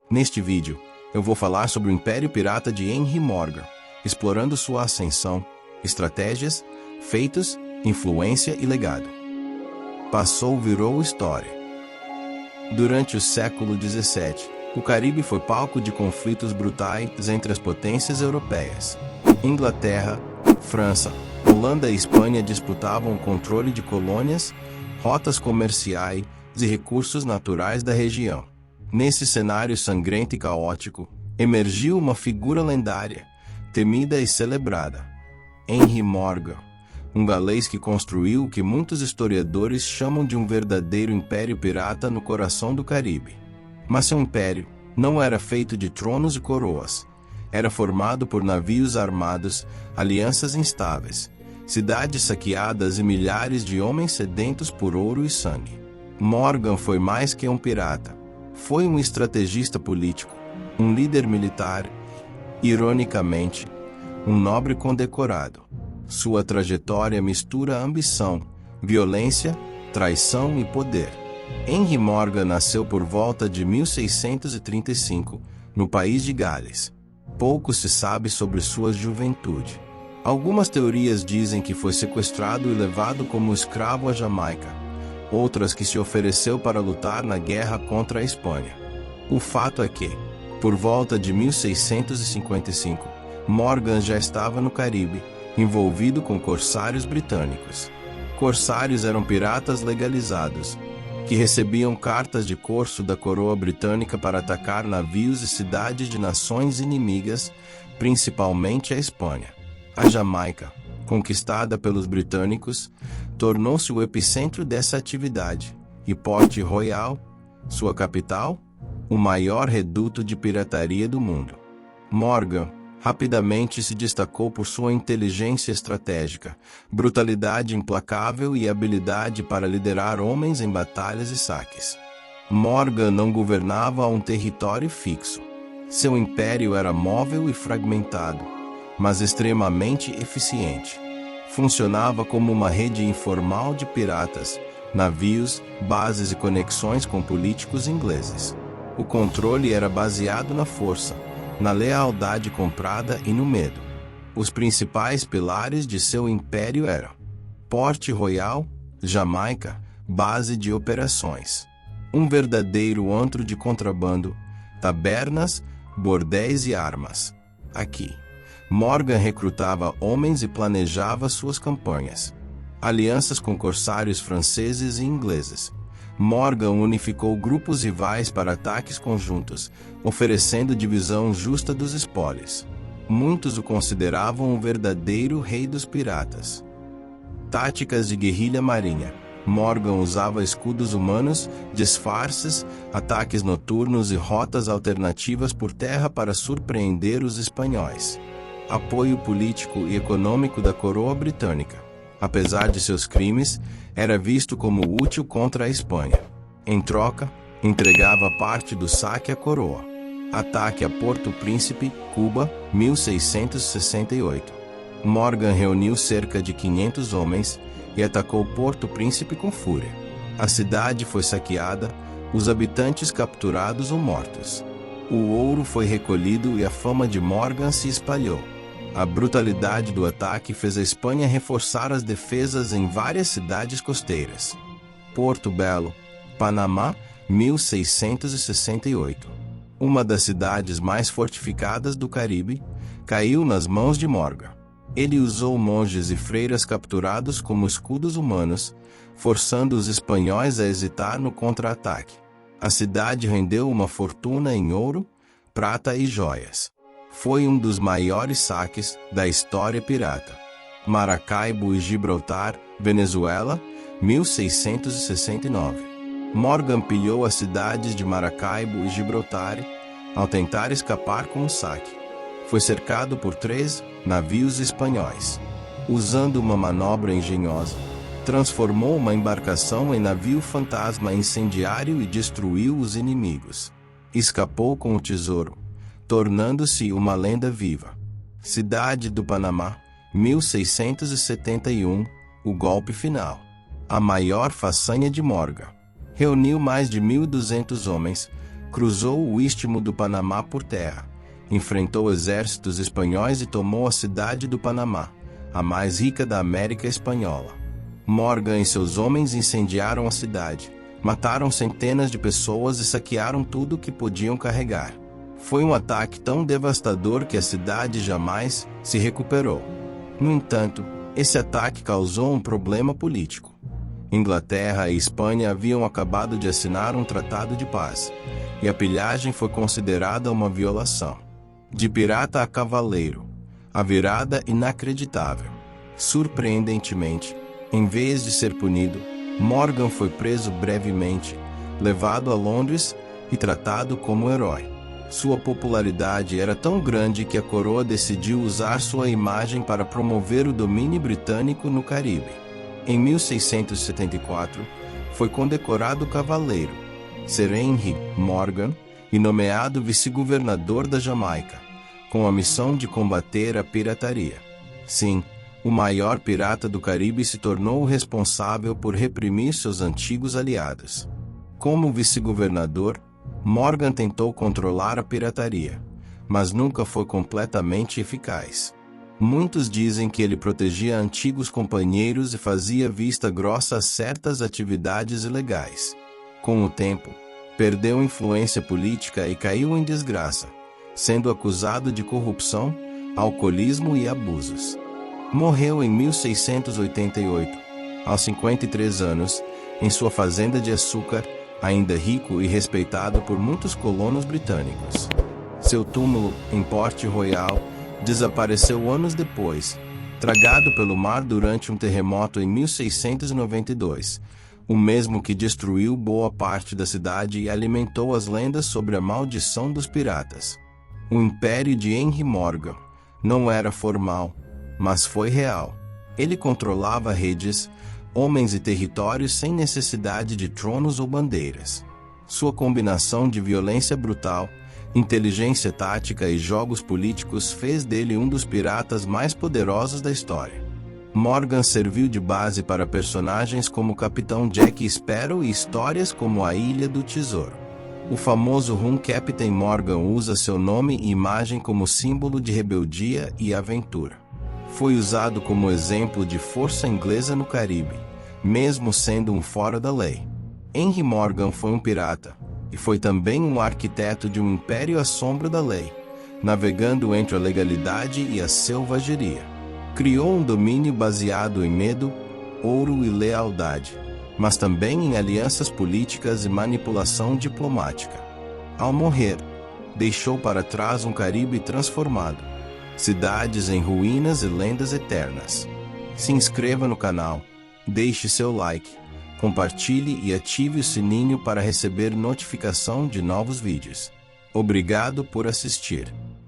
Neste vídeo, eu vou falar sobre o Império Pirata de Henry Morgan, explorando sua ascensão, estratégias, feitos, influência e legado. Virou história. Durante o século XVII, o Caribe foi palco de conflitos brutais entre as potências europeias. Inglaterra, França, Holanda e Espanha disputavam o controle de colônias, rotas comerciais e recursos naturais da região. Nesse cenário sangrento e caótico, emergiu uma figura lendária, temida e celebrada: Henry Morgan, um galês que construiu o que muitos historiadores chamam de um verdadeiro império pirata no coração do Caribe. Mas seu império não era feito de tronos e coroas. Era formado por navios armados, alianças instáveis, cidades saqueadas e milhares de homens sedentos por ouro e sangue. Morgan foi mais que um pirata. Foi um estrategista político, um líder militar, ironicamente, um nobre condecorado. Sua trajetória mistura ambição, violência, traição e poder. Henry Morgan nasceu por volta de 1635, no país de Gales. Pouco se sabe sobre sua juventude. Algumas teorias dizem que foi sequestrado e levado como escravo à Jamaica, outras que se ofereceu para lutar na guerra contra a Espanha. O fato é que, por volta de 1655, Morgan já estava no Caribe, envolvido com corsários britânicos. Corsários eram piratas legalizados, que recebiam cartas de corso da coroa britânica para atacar navios e cidades de nações inimigas, principalmente a Espanha. A Jamaica, conquistada pelos britânicos, tornou-se o epicentro dessa atividade, e Port Royal, sua capital, o maior reduto de pirataria do mundo. Morgan rapidamente se destacou por sua inteligência estratégica, brutalidade implacável e habilidade para liderar homens em batalhas e saques. Morgan não governava um território fixo. Seu império era móvel e fragmentado, mas extremamente eficiente. Funcionava como uma rede informal de piratas, navios, bases e conexões com políticos ingleses. O controle era baseado na força, na lealdade comprada e no medo. Os principais pilares de seu império eram Port Royal, Jamaica, base de operações. Um verdadeiro antro de contrabando, tabernas, bordéis e armas. Aqui, Morgan recrutava homens e planejava suas campanhas. Alianças com corsários franceses e ingleses. Morgan unificou grupos rivais para ataques conjuntos, oferecendo divisão justa dos espólios. Muitos o consideravam o verdadeiro rei dos piratas. Táticas de guerrilha marinha. Morgan usava escudos humanos, disfarces, ataques noturnos e rotas alternativas por terra para surpreender os espanhóis. Apoio político e econômico da coroa britânica. Apesar de seus crimes, era visto como útil contra a Espanha. Em troca, entregava parte do saque à coroa. Ataque a Porto Príncipe, Cuba, 1668. Morgan reuniu cerca de 500 homens e atacou Porto Príncipe com fúria. A cidade foi saqueada, os habitantes capturados ou mortos. O ouro foi recolhido e a fama de Morgan se espalhou. A brutalidade do ataque fez a Espanha reforçar as defesas em várias cidades costeiras. Porto Belo, Panamá, 1668. Uma das cidades mais fortificadas do Caribe, caiu nas mãos de Morgan. Ele usou monges e freiras capturados como escudos humanos, forçando os espanhóis a hesitar no contra-ataque. A cidade rendeu uma fortuna em ouro, prata e joias. Foi um dos maiores saques da história pirata. Maracaibo e Gibraltar, Venezuela, 1669. Morgan pilhou as cidades de Maracaibo e Gibraltar ao tentar escapar com o saque. Foi cercado por 3 navios espanhóis. Usando uma manobra engenhosa, transformou uma embarcação em navio fantasma incendiário e destruiu os inimigos. Escapou com o tesouro, tornando-se uma lenda viva. Cidade do Panamá, 1671, o golpe final. A maior façanha de Morgan. Reuniu mais de 1.200 homens, cruzou o Istmo do Panamá por terra, enfrentou exércitos espanhóis e tomou a cidade do Panamá, a mais rica da América Espanhola. Morgan e seus homens incendiaram a cidade, mataram centenas de pessoas e saquearam tudo que podiam carregar. Foi um ataque tão devastador que a cidade jamais se recuperou. No entanto, esse ataque causou um problema político. Inglaterra e Espanha haviam acabado de assinar um tratado de paz, e a pilhagem foi considerada uma violação. De pirata a cavaleiro, a virada inacreditável. Surpreendentemente, em vez de ser punido, Morgan foi preso brevemente, levado a Londres e tratado como herói. Sua popularidade era tão grande que a coroa decidiu usar sua imagem para promover o domínio britânico no Caribe. Em 1674, foi condecorado cavaleiro, Sir Henry Morgan, e nomeado vice-governador da Jamaica, com a missão de combater a pirataria. Sim, o maior pirata do Caribe se tornou o responsável por reprimir seus antigos aliados. Como vice-governador, Morgan tentou controlar a pirataria, mas nunca foi completamente eficaz. Muitos dizem que ele protegia antigos companheiros e fazia vista grossa a certas atividades ilegais. Com o tempo, perdeu influência política e caiu em desgraça, sendo acusado de corrupção, alcoolismo e abusos. Morreu em 1688, aos 53 anos, em sua fazenda de açúcar, ainda rico e respeitado por muitos colonos britânicos. Seu túmulo, em Port Royal, desapareceu anos depois, tragado pelo mar durante um terremoto em 1692, o mesmo que destruiu boa parte da cidade e alimentou as lendas sobre a maldição dos piratas. O império de Henry Morgan não era formal, mas foi real. Ele controlava redes, homens e territórios sem necessidade de tronos ou bandeiras. Sua combinação de violência brutal, inteligência tática e jogos políticos fez dele um dos piratas mais poderosos da história. Morgan serviu de base para personagens como o Capitão Jack Sparrow e histórias como A Ilha do Tesouro. O famoso rum Captain Morgan usa seu nome e imagem como símbolo de rebeldia e aventura. Foi usado como exemplo de força inglesa no Caribe, mesmo sendo um fora da lei. Henry Morgan foi um pirata, e foi também um arquiteto de um império à sombra da lei, navegando entre a legalidade e a selvageria. Criou um domínio baseado em medo, ouro e lealdade, mas também em alianças políticas e manipulação diplomática. Ao morrer, deixou para trás um Caribe transformado, cidades em ruínas e lendas eternas. Se inscreva no canal, deixe seu like, compartilhe e ative o sininho para receber notificação de novos vídeos. Obrigado por assistir.